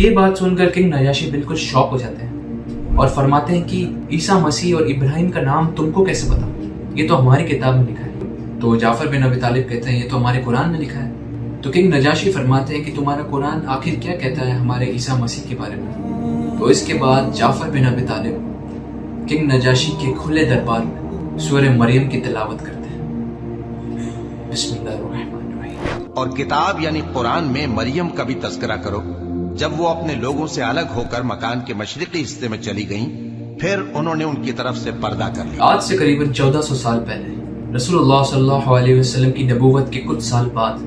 یہ بات سن کر کنگ نجاشی بالکل شوق ہو جاتے ہیں اور فرماتے ہیں کہ عیسیٰ مسیح اور ابراہیم کا نام تم کو کیسے پتا؟ یہ تو ہماری کتاب میں لکھا ہے۔ تو جعفر بن ابی طالب کہتے ہیں یہ تو ہمارے قرآن میں لکھا ہے۔ تو کنگ نجاشی فرماتے ہیں کہ تمہارا قرآن آخر کیا کہتا ہے ہمارے عیسیٰ مسیح کے بارے میں؟ تو اس کے بعد جعفر بن ابی طالب کنگ نجاشی کے کھلے دربار میں سورہ مریم کی تلاوت کرتے ہیں۔ بسم اللہ الرحمن الرحیم۔ اور کتاب یعنی قرآن میں مریم کا بھی تذکرہ کرو جب وہ اپنے لوگوں سے الگ ہو کر مکان کے مشرقی حصے میں چلی گئیں، پھر انہوں نے ان کی طرف سے پردہ کر لیا۔ آج سے قریباً 1400 سال پہلے رسول اللہ صلی اللہ علیہ وسلم کی نبوت کے کچھ سال بعد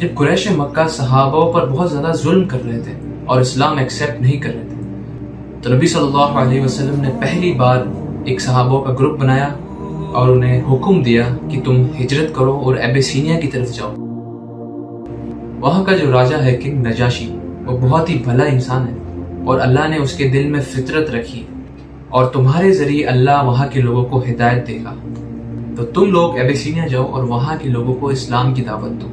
جب قریش مکہ صحابہ پر بہت زیادہ ظلم کر رہے تھے اور اسلام ایکسیپٹ نہیں کر رہے تھے، تو نبی صلی اللہ علیہ وسلم نے پہلی بار ایک صحابہ کا گروپ بنایا اور انہیں حکم دیا کہ تم ہجرت کرو اور ایبیسینیا کی طرف جاؤ۔ وہاں کا جو راجہ ہے کنگ نجاشی، وہ بہت ہی بھلا انسان ہے اور اللہ نے اس کے دل میں فطرت رکھی اور تمہارے ذریعے اللہ وہاں کے لوگوں کو ہدایت دے گا، تو تم لوگ ایبیسینیا جاؤ اور وہاں کے لوگوں کو اسلام کی دعوت دو۔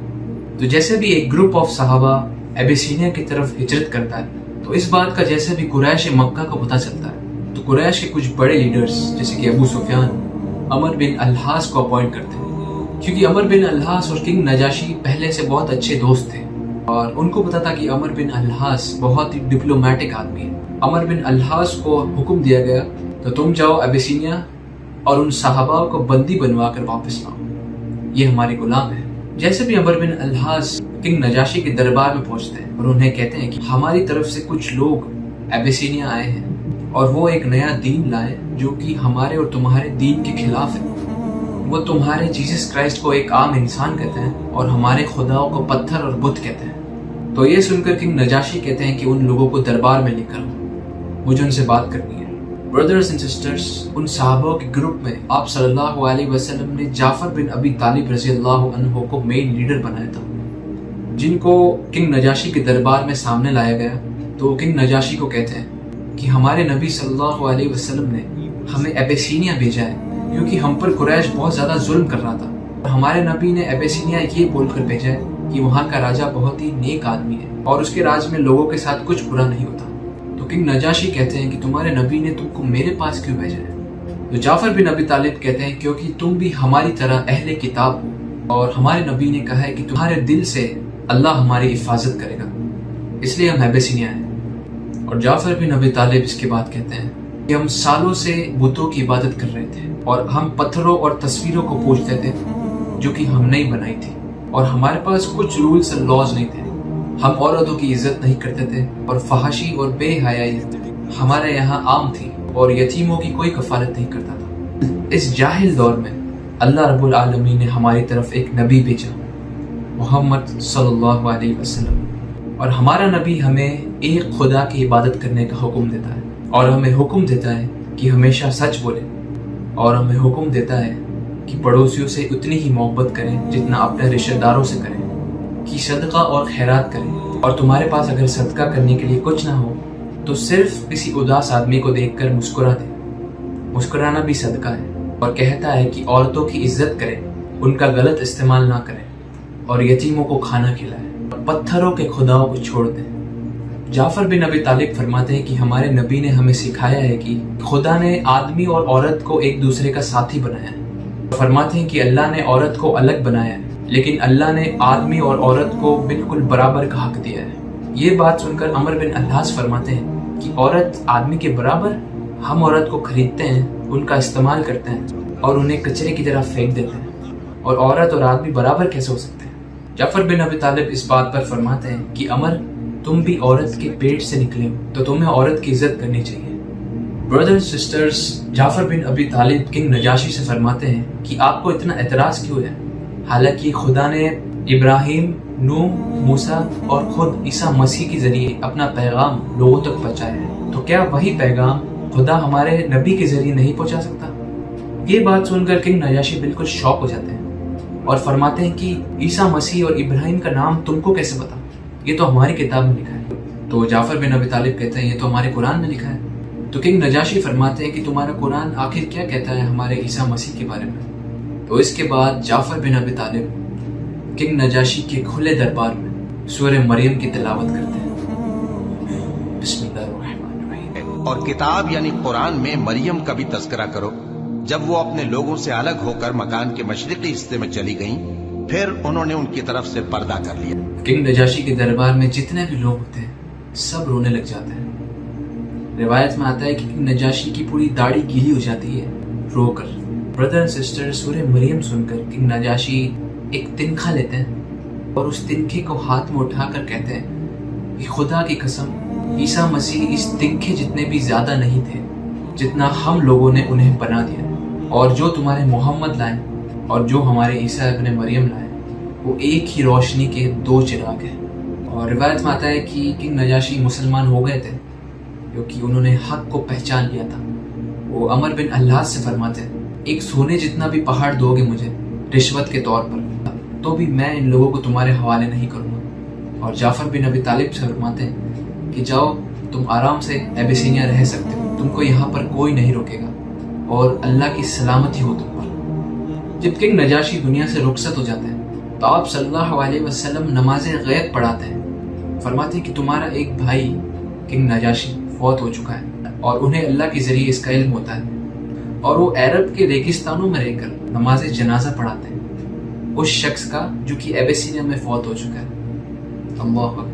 تو جیسے بھی ایک گروپ آف صحابہ ایبیسینیا کی طرف ہجرت کرتا ہے، تو اس بات کا جیسے بھی قریش مکہ کو پتہ چلتا ہے، تو قریش کے کچھ بڑے لیڈرز جیسے کہ ابو سفیان عمر بن الحاص کو اپوائنٹ کرتے ہیں، کیونکہ عمر بن الحاص اور کنگ نجاشی پہلے سے بہت اچھے دوست تھے اور ان کو پتا تھا کہ عمر بن الحاص بہت ہی ڈپلومیٹک آدمی ہے۔ عمر بن الحاص کو حکم دیا گیا تو تم جاؤ ایبیسینیا اور ان صحابہ کو بندی بنوا کر واپس لاؤ، یہ ہمارے غلام ہیں۔ جیسے بھی عمر بن الحاص کنگ نجاشی کے دربار میں پہنچتے ہیں اور انہیں کہتے ہیں کہ ہماری طرف سے کچھ لوگ ایبیسینیا آئے ہیں اور وہ ایک نیا دین لائے جو کہ ہمارے اور تمہارے دین کے خلاف ہے۔ وہ تمہارے جیسس کرائسٹ کو ایک عام انسان کہتے ہیں اور ہمارے خداؤں کو پتھر اور بت کہتے ہیں۔ تو یہ سن کر کنگ نجاشی کہتے ہیں کہ ان لوگوں کو دربار میں لے کر آؤ، مجھے ان سے بات کرنی ہے۔ بردرز اینڈ سسٹرز، ان صحابہ کے گروپ میں آپ صلی اللہ علیہ وسلم نے جعفر بن ابی طالب رضی اللہ عنہ کو مین لیڈر بنایا تھا، جن کو کنگ نجاشی کے دربار میں سامنے لایا گیا۔ تو کنگ نجاشی کو کہتے ہیں کہ ہمارے نبی صلی اللہ علیہ وسلم نے ہمیں ایبیسینیا بھیجا ہے کیونکہ ہم پر قریش بہت زیادہ ظلم کر رہا تھا۔ ہمارے نبی نے ایبیسینیا یہ بول کر بھیجا ہے کہ وہاں کا راجہ بہت ہی نیک آدمی ہے اور اس کے راج میں لوگوں کے ساتھ کچھ برا نہیں ہوتا۔ تو کنگ نجاشی کہتے ہیں کہ تمہارے نبی نے تم کو میرے پاس کیوں بھیجا ہے؟ تو جعفر بن ابی طالب کہتے ہیں کیونکہ تم بھی ہماری طرح اہل کتاب ہو اور ہمارے نبی نے کہا ہے کہ تمہارے دل سے اللہ ہماری حفاظت کرے گا، اس لیے ہم ایبیسینیا ہیں۔ اور جعفر بن ابی طالب اس کے بعد کہتے ہیں کہ ہم سالوں سے بتوں کی عبادت کر رہے تھے اور ہم پتھروں اور تصویروں کو پوجتے تھے جو کہ ہم نے بنائی تھی، اور ہمارے پاس کچھ رولز اور لاز نہیں تھے۔ ہم عورتوں کی عزت نہیں کرتے تھے اور فحاشی اور بے حیائی ہمارے یہاں عام تھی اور یتیموں کی کوئی کفالت نہیں کرتا تھا۔ اس جاہل دور میں اللہ رب العالمین نے ہماری طرف ایک نبی بھیجا، محمد صلی اللہ علیہ وسلم، اور ہمارا نبی ہمیں ایک خدا کی عبادت کرنے کا حکم دیتا ہے اور ہمیں حکم دیتا ہے کہ ہمیشہ سچ بولیں، اور ہمیں حکم دیتا ہے کہ پڑوسیوں سے اتنی ہی محبت کریں جتنا اپنے رشتہ داروں سے کریں، کہ صدقہ اور خیرات کریں، اور تمہارے پاس اگر صدقہ کرنے کے لیے کچھ نہ ہو تو صرف کسی اداس آدمی کو دیکھ کر مسکرا دیں، مسکرانا بھی صدقہ ہے۔ اور کہتا ہے کہ عورتوں کی عزت کریں، ان کا غلط استعمال نہ کریں، اور یتیموں کو کھانا کھلائیں، اور پتھروں کے خداؤں کو چھوڑ دیں۔ جعفر بن ابی طالب فرماتے ہیں کہ ہمارے نبی نے ہمیں سکھایا ہے کہ خدا نے آدمی اور عورت کو ایک دوسرے کا ساتھی بنایا ہے۔ فرماتے ہیں کہ اللہ نے عورت کو الگ بنایا ہے لیکن اللہ نے آدمی اور عورت کو بالکل برابر کا حق دیا ہے۔ یہ بات سن کر عمر بن الحاص فرماتے ہیں کہ عورت آدمی کے برابر؟ ہم عورت کو خریدتے ہیں، ان کا استعمال کرتے ہیں اور انہیں کچرے کی طرح پھینک دیتے ہیں، اور عورت اور آدمی برابر کیسے ہو سکتے ہیں؟ جعفر بن ابی طالب اس بات پر فرماتے ہیں کہ عمر، تم بھی عورت کے پیٹ سے نکلے ہو تو تمہیں عورت کی عزت کرنی چاہیے۔ بردرز سسٹرز، جعفر بن ابی طالب کنگ نجاشی سے فرماتے ہیں کہ آپ کو اتنا اعتراض کیوں ہے، حالانکہ خدا نے ابراہیم، نوح، موسیٰ اور خود عیسیٰ مسیح کے ذریعے اپنا پیغام لوگوں تک پہنچایا ہے، تو کیا وہی پیغام خدا ہمارے نبی کے ذریعے نہیں پہنچا سکتا؟ یہ بات سن کر کنگ نجاشی بالکل شوق ہو جاتے ہیں اور فرماتے ہیں کہ عیسیٰ مسیح اور ابراہیم کا نام تم کو کیسے پتا؟ یہ تو ہماری کتاب میں لکھا ہے۔ تو جعفر بن ابی طالب کہتے ہیں یہ تو ہمارے قرآن میں لکھا ہے۔ تو کنگ نجاشی فرماتے ہیں کہ تمہارا قرآن آخر کیا کہتا ہے ہمارے عیسیٰ مسیح کے بارے میں؟ تو اس کے بعد جعفر بن ابی طالب کنگ نجاشی کے کھلے دربار میں سورہ مریم کی تلاوت کرتے ہیں۔ اور کتاب یعنی قرآن میں مریم کا بھی تذکرہ کرو جب وہ اپنے لوگوں سے الگ ہو کر مکان کے مشرقی حصے میں چلی گئیں، پھر انہوں نے ان کی طرف سے پردہ کر لیا۔ کنگ نجاشی کے دربار میں جتنے بھی لوگ ہوتے ہیں سب رونے لگ جاتے ہیں۔ روایت میں آتا ہے کہ کنگ نجاشی کی پوری داڑھی گیلی ہو جاتی ہے رو کر۔ بردر اینڈ سسٹر، سورہ مریم سن کر کنگ نجاشی ایک تنخا لیتے ہیں اور اس تنکھے کو ہاتھ میں اٹھا کر کہتے ہیں کہ خدا کی قسم عیسیٰ مسیح اس تنکھے جتنے بھی زیادہ نہیں تھے جتنا ہم لوگوں نے انہیں بنا دیا، اور جو تمہارے محمد لائے اور جو ہمارے عیسیٰ ابن مریم لائے وہ ایک ہی روشنی کے دو چراغ ہیں۔ اور روایت میں آتا ہے کہ کنگ نجاشی مسلمان ہو گئے تھے کیونکہ انہوں نے حق کو پہچان لیا تھا۔ وہ عمر بن اللہ سے فرماتے ہیں ایک سونے جتنا بھی پہاڑ دو گے مجھے رشوت کے طور پر تو بھی میں ان لوگوں کو تمہارے حوالے نہیں کروں گا۔ اور جعفر بن ابی طالب سے فرماتے ہیں کہ جاؤ تم آرام سے ایبیسینیا رہ سکتے ہو، تم کو یہاں پر کوئی نہیں روکے گا اور اللہ کی سلامتی ہو تم پر۔ جب کنگ نجاشی دنیا سے رخصت ہو جاتے ہیں تو آپ صلی اللہ علیہ وسلم نماز غیب پڑھاتے ہیں، فرماتے ہیں کہ تمہارا ایک بھائی کنگ نجاشی فوت ہو چکا ہے اور انہیں اللہ کے ذریعے اس کا علم ہوتا ہے، اور وہ عرب کے ریگستانوں میں رہ کر نماز جنازہ پڑھاتے ہیں اس شخص کا جو کہ ایبیسینیا میں فوت ہو چکا ہے۔ اللہ اکبر۔